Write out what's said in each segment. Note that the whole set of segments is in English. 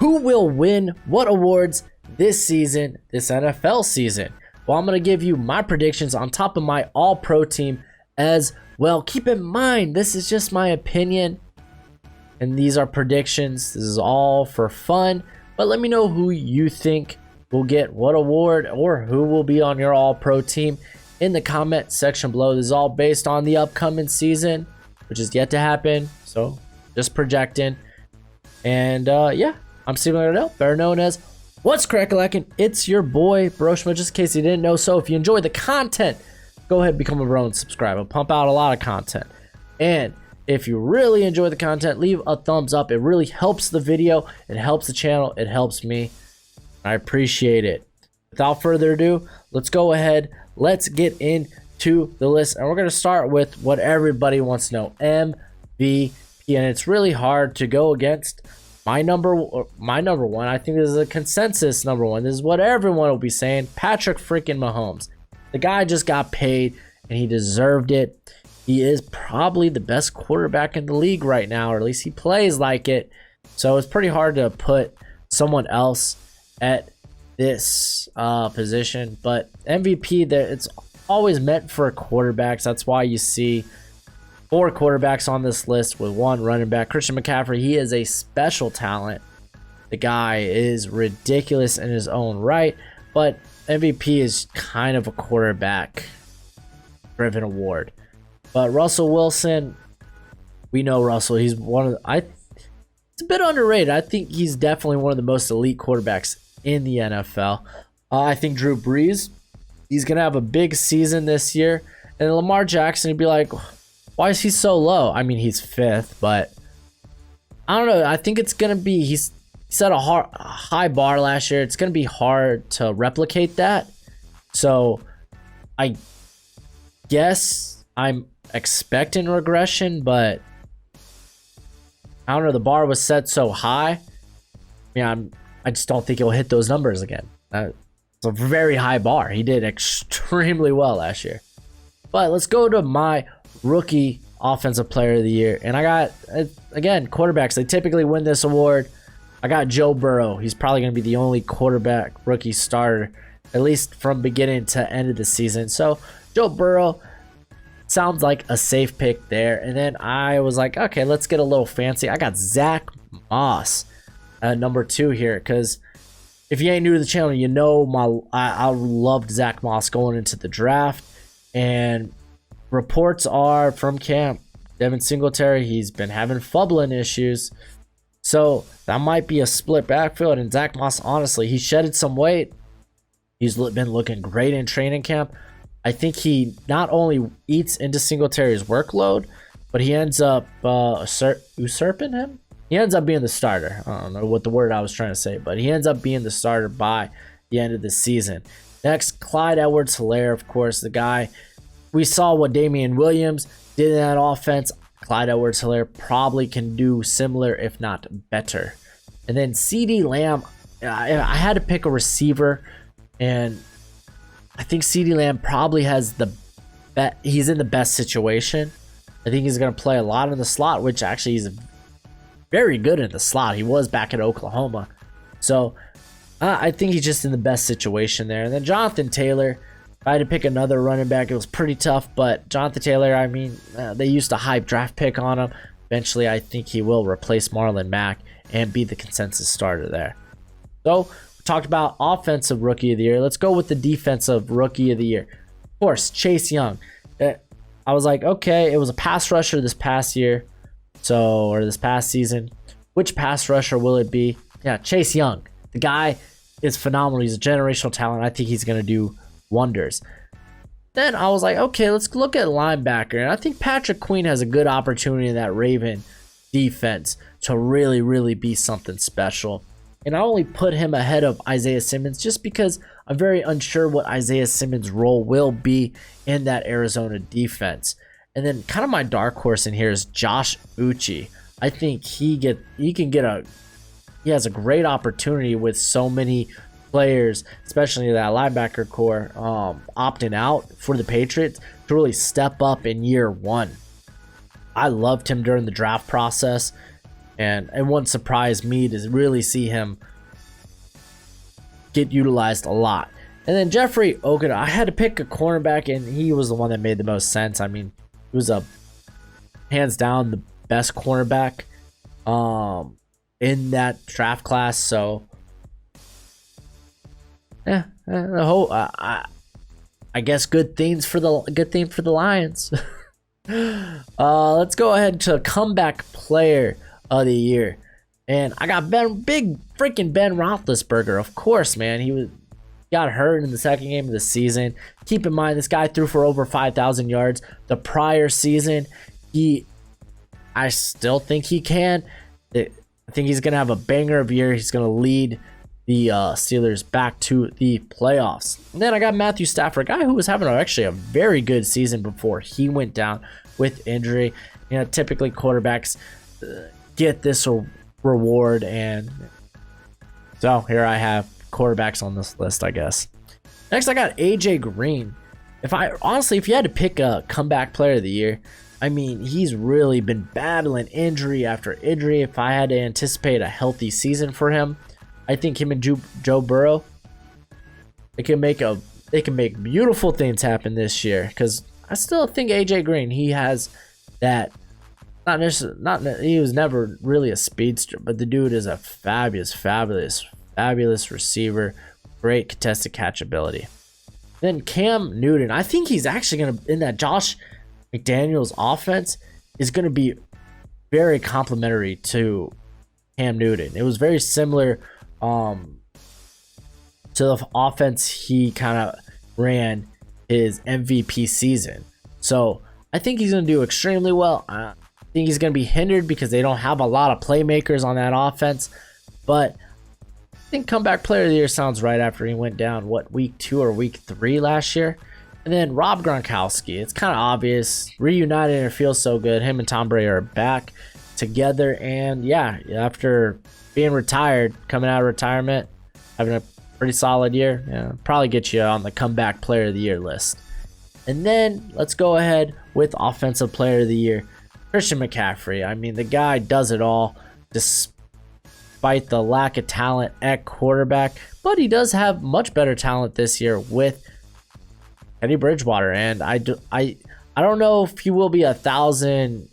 who will win what awards this season, this NFL season? Well, I'm going to give you my predictions on top of my all-pro team as well. Keep in mind, this is just my opinion, and these are predictions. This is all for fun, but let me know who you think will get what award or who will be on your all-pro team in the comment section below. This is all based on the upcoming season, which is yet to happen, so just projecting. And yeah, I'm Steven Lardell, better known as What's Crackalackin'. It's your boy Broshma, just in case you didn't know. So if you enjoy the content, go ahead and become a bro and subscribe. I'll pump out a lot of content. And if you really enjoy the content, leave a thumbs up. It really helps the video, it helps the channel, it helps me. I appreciate it. Without further ado, let's go ahead. Let's get into the list. And we're going to start with what everybody wants to know, MVP. And it's really hard to go against my number one. I think this is a consensus number one. This is what everyone will be saying. Patrick freaking Mahomes. The guy just got paid and he deserved it. He is probably the best quarterback in the league right now, or at least he plays like it. So it's pretty hard to put someone else at this position. But MVP, it's always meant for quarterbacks. That's why you see 4 quarterbacks on this list with 1 running back. Christian McCaffrey, he is a special talent. The guy is ridiculous in his own right, but MVP is kind of a quarterback-driven award. But Russell Wilson, we know Russell. He's one of the, it's a bit underrated. I think he's definitely one of the most elite quarterbacks in the NFL. I think Drew Brees, he's going to have a big season this year. And Lamar Jackson, he'd be like, why is he so low? I mean, he's 5th, but I don't know. I think it's going to be, he set a high bar last year. It's going to be hard to replicate that. So I guess I'm expecting regression, but I don't know. The bar was set so high. I just don't think he'll hit those numbers again. It's a very high bar. He did extremely well last year. But let's go to my rookie offensive player of the year. And I got, again, quarterbacks. They typically win this award. I got Joe Burrow. He's probably going to be the only quarterback rookie starter, at least from beginning to end of the season. So Joe Burrow sounds like a safe pick there. And then I was like, okay, let's get a little fancy. I got Zach Moss at number 2 here, because if you ain't new to the channel, you know I loved Zach Moss going into the draft. And reports are from camp, Devin Singletary, he's been having fumbling issues. So that might be a split backfield. And Zach Moss, honestly, he shedded some weight. He's been looking great in training camp. I think he not only eats into Singletary's workload, but he ends up usurping him. He ends up being the starter. I don't know what the word I was trying to say, but he ends up being the starter by the end of the season. Next, Clyde Edwards-Helaire, of course, the guy. We saw what Damian Williams did in that offense. Clyde Edwards-Helaire probably can do similar, if not better. And then CeeDee Lamb, I had to pick a receiver, and I think CeeDee Lamb probably has he's in the best situation. I think he's going to play a lot in the slot, which actually he's very good in the slot. He was back at Oklahoma. So I think he's just in the best situation there. And then Jonathan Taylor, if I had to pick another running back, it was pretty tough. But Jonathan Taylor, I mean, they used a hype draft pick on him. Eventually, I think he will replace Marlon Mack and be the consensus starter there. So we talked about offensive rookie of the year. Let's go with the defensive rookie of the year. Of course, Chase Young. I was like, okay, it was a pass rusher this past year. Or this past season. Which pass rusher will it be? Yeah, Chase Young. The guy is phenomenal. He's a generational talent. I think he's going to do wonders. Then I was like, okay, let's look at linebacker. And I think Patrick Queen has a good opportunity in that Raven defense to really, really be something special. And I only put him ahead of Isaiah Simmons just because I'm very unsure what Isaiah Simmons' role will be in that Arizona defense. And then kind of my dark horse in here is Josh Ucci. I think he has a great opportunity with so many players, especially that linebacker core, opting out for the Patriots to really step up in year 1. I loved him during the draft process. And it wouldn't surprise me to really see him get utilized a lot. And then Jeffrey Okudah, I had to pick a cornerback, and he was the one that made the most sense. I mean, he was a hands down the best cornerback in that draft class. So yeah, I guess good thing for the Lions. Let's go ahead to comeback player of the year, and I got big freaking Ben Roethlisberger. Of course, man, he got hurt in the second game of the season. Keep in mind, this guy threw for over 5,000 yards the prior season. I still think he can. I think he's gonna have a banger of a year. He's gonna lead the Steelers back to the playoffs. And then I got Matthew Stafford, a guy who was having actually a very good season before he went down with injury. You know, typically quarterbacks get this reward, and so here I have quarterbacks on this list, I guess. Next, I got AJ Green. If you had to pick a comeback player of the year, I mean, he's really been battling injury after injury. If I had to anticipate a healthy season for him, I think him and Joe Burrow, they can make beautiful things happen this year. Because I still think AJ Green, he has that. He was never really a speedster, but the dude is a fabulous receiver, great contested catch ability. Then Cam Newton, I think he's actually gonna, in that Josh McDaniels offense, is gonna be very complimentary to Cam Newton. It was very similar to the offense he kind of ran his MVP season. So I think he's gonna do extremely well. I think he's gonna be hindered because they don't have a lot of playmakers on that offense, but I think comeback player of the year sounds right after he went down, week 2 or week 3 last year. And then Rob Gronkowski, it's kind of obvious, reunited, and it feels so good. Him and Tom Brady are back together, and yeah, after being retired, coming out of retirement, having a pretty solid year, yeah, probably get you on the comeback player of the year list. And then let's go ahead with offensive player of the year, Christian McCaffrey. I mean, the guy does it all, despite the lack of talent at quarterback, but he does have much better talent this year with Teddy Bridgewater, and I don't know if he will be 1,000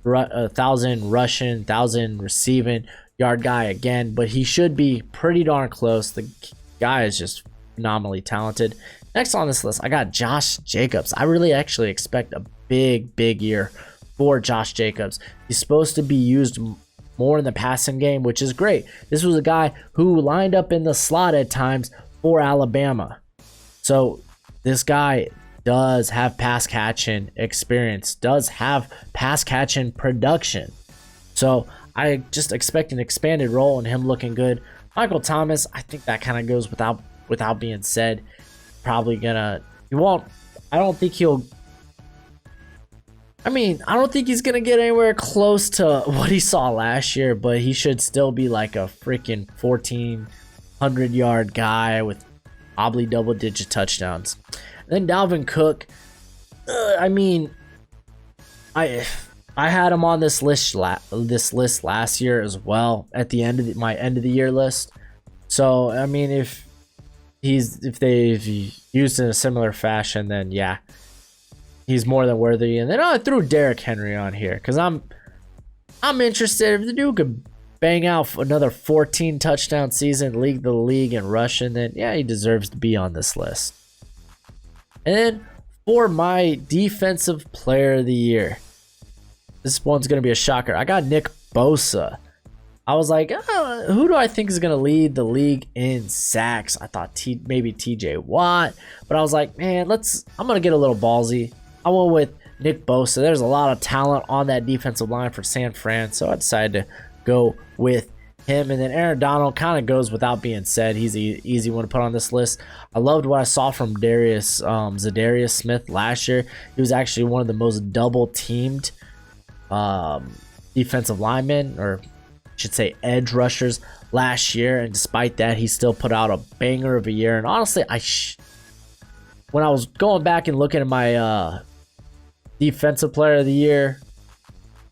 rushing, 1,000 receiving yard guy again, but he should be pretty darn close. The guy is just phenomenally talented. Next on this list, I got Josh Jacobs. I really actually expect a big year for Josh Jacobs. He's supposed to be used more in the passing game, which is great. This was a guy who lined up in the slot at times for Alabama. So this guy does have pass catching experience, does have pass catching production. So I just expect an expanded role in him looking good. Michael Thomas, I think that kind of goes without being said. Probably gonna, I don't think he's gonna get anywhere close to what he saw last year, but he should still be like a freaking 1,400 yard guy with probably double-digit touchdowns. And then Dalvin Cook, I had him on this list last year as well at the end of my end of the year list. So I mean, if they've used in a similar fashion, then yeah, he's more than worthy. And then I threw Derrick Henry on here because I'm interested. If the dude could bang out another 14 touchdown season, lead the league in rushing, then yeah, he deserves to be on this list. And then for my defensive player of the year, this one's going to be a shocker. I got Nick Bosa. I was like, who do I think is going to lead the league in sacks? I thought maybe TJ Watt, but I was like, man, I'm going to get a little ballsy. I went with Nick Bosa. There's a lot of talent on that defensive line for San Fran, so I decided to go with him. And then Aaron Donald kind of goes without being said. He's an easy one to put on this list. I loved what I saw from Zadarius Smith last year. He was actually one of the most double-teamed defensive linemen, or I should say edge rushers, last year. And despite that, he still put out a banger of a year. And honestly, when I was going back and looking at my defensive player of the year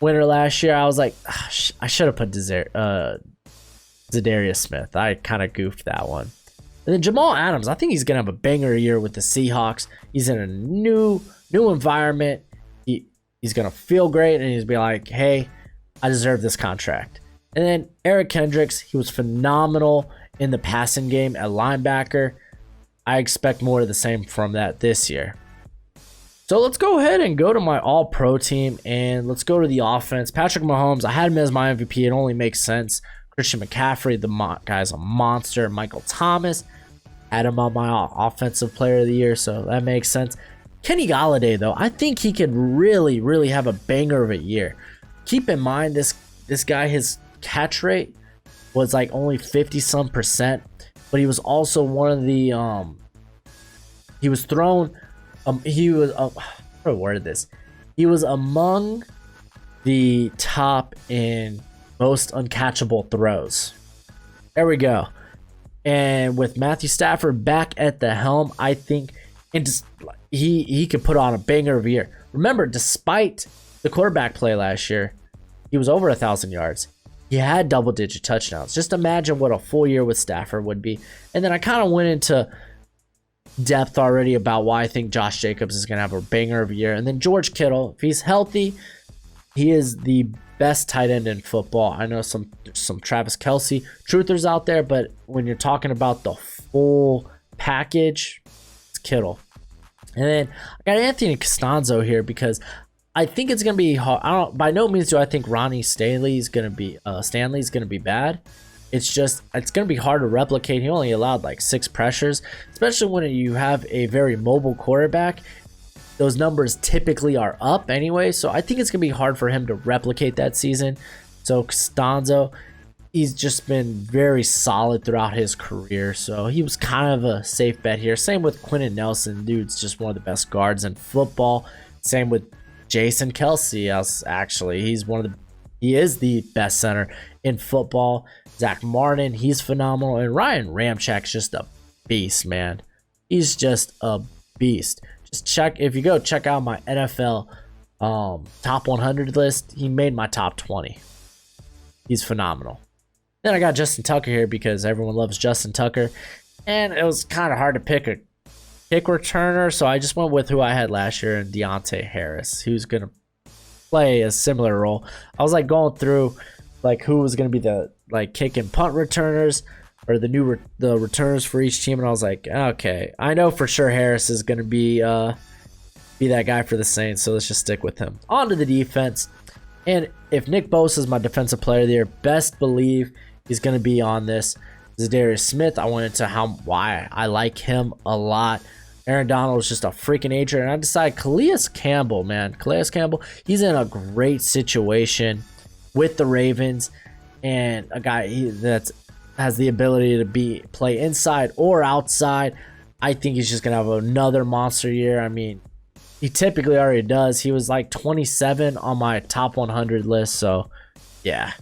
winner last year. I was like, I should have put Zadarius Smith. I kind of goofed that one. And then Jamal Adams, I think he's gonna have a banger year with the Seahawks. He's in a new environment. He's gonna feel great, and he's be like, hey, I deserve this contract. And then Eric Kendricks, he was phenomenal in the passing game at linebacker. I expect more of the same from that this year. So let's go ahead and go to my all-pro team, and let's go to the offense. Patrick Mahomes, I had him as my MVP. It only makes sense. Christian McCaffrey, the guy's a monster. Michael Thomas, had him on my offensive player of the year, so that makes sense. Kenny Golladay, though, I think he could really, really have a banger of a year. Keep in mind, this guy, his catch rate was like only 50-some%, but he was also one of the he was thrown he was how do I word this? He was among the top in most uncatchable throws. There we go. And with Matthew Stafford back at the helm, I think he could put on a banger of a year. Remember, despite the quarterback play last year, he was over 1,000 yards. He had double-digit touchdowns. Just imagine what a full year with Stafford would be. And then I kind of went into depth already about why I think Josh Jacobs is going to have a banger of a year. And then George Kittle, if he's healthy, he is the best tight end in football. I know some Travis Kelce truthers out there, but when you're talking about the full package, it's Kittle. And then I got Anthony Costanzo here because I think it's gonna be hard. By no means do I think Ronnie Stanley's gonna be bad. It's gonna be hard to replicate. He only allowed like 6 pressures, especially when you have a very mobile quarterback. Those numbers typically are up anyway, so I think it's gonna be hard for him to replicate that season. So Costanzo, he's just been very solid throughout his career, so he was kind of a safe bet here. Same with Quentin Nelson, dude's just one of the best guards in football. Same with Jason Kelce, he is the best center in football. Zach Martin, he's phenomenal, and Ryan Ramchak's just a beast, man. He's just a beast. Just check out my NFL top 100 list. He made my top 20. He's phenomenal. Then I got Justin Tucker here because everyone loves Justin Tucker, and it was kind of hard to pick a kick returner, so I just went with who I had last year, and Deontay Harris, who's gonna play a similar role. I was like going through like who was gonna be the like kick and punt returners or the returners for each team, and I was like, okay, I know for sure Harris is gonna be that guy for the Saints, so let's just stick with him. On to the defense, and if Nick Bosa is my defensive player of the year, best believe he's gonna be on this. Zadarius Smith, I went into why I like him a lot. Aaron Donald is just a freaking agent, and I decided Calais Campbell, he's in a great situation with the Ravens, and a guy that has the ability to play inside or outside. I think he's just gonna have another monster year. I mean, he typically already does. He was like 27 on my top 100 list, so yeah.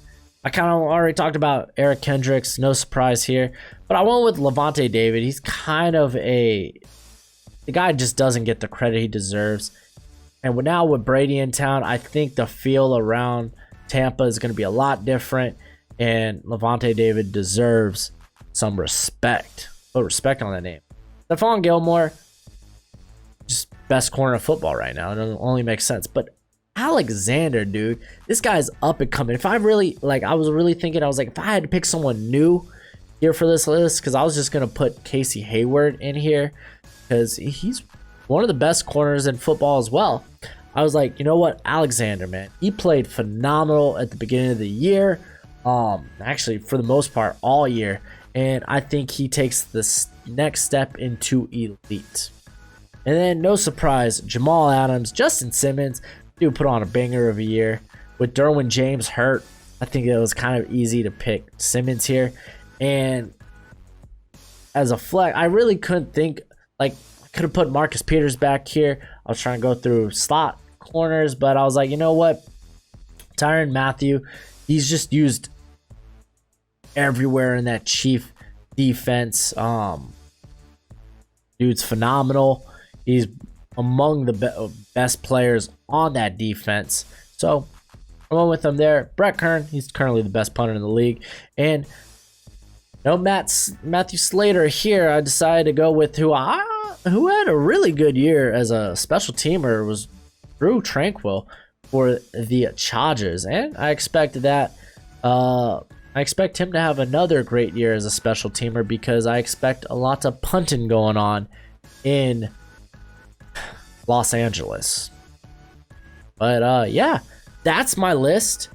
I kind of already talked about Eric Kendricks, no surprise here, but I went with Levante David. He's kind of the guy just doesn't get the credit he deserves. And now with Brady in town, I think the feel around Tampa is going to be a lot different, and Levante David deserves some respect. Put respect on that name. Stephon Gilmore, just best corner of football right now. It only makes sense. But Alexander, dude, this guy's up and coming. If I was really thinking, I was like, if I had to pick someone new here for this list, because I was just going to put Casey Hayward in here, because he's one of the best corners in football as well. I was like, you know what, Alexander, man, he played phenomenal at the beginning of the year. Actually, for the most part, all year. And I think he takes this next step into elite. And then, no surprise, Jamal Adams, Justin Simmons, dude put on a banger of a year. With Derwin James hurt, I think it was kind of easy to pick Simmons here. And as a flex, I really couldn't think, I could have put Marcus Peters back here. I was trying to go through slot corners, but I was like, you know what? Tyrann Mathieu, he's just used everywhere in that Chief defense. Dude's phenomenal. He's among the best players on that defense. So I went with him there. Brett Kern, he's currently the best punter in the league. And no Matthew Slater here. I decided to go with who had a really good year as a special teamer, was Drew Tranquil for the Chargers. And I expect that. I expect him to have another great year as a special teamer because I expect a lot of punting going on in Los Angeles. But yeah, that's my list.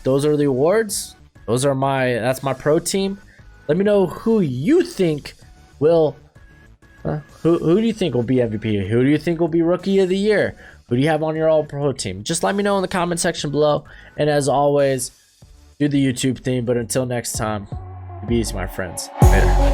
Those are the awards. That's my pro team. Let me know who you think will who do you think will be MVP? Who do you think will be rookie of the year? Who do you have on your all pro team? Just let me know in the comment section below. And as always, do the YouTube theme. But until next time, be easy, my friends. Later.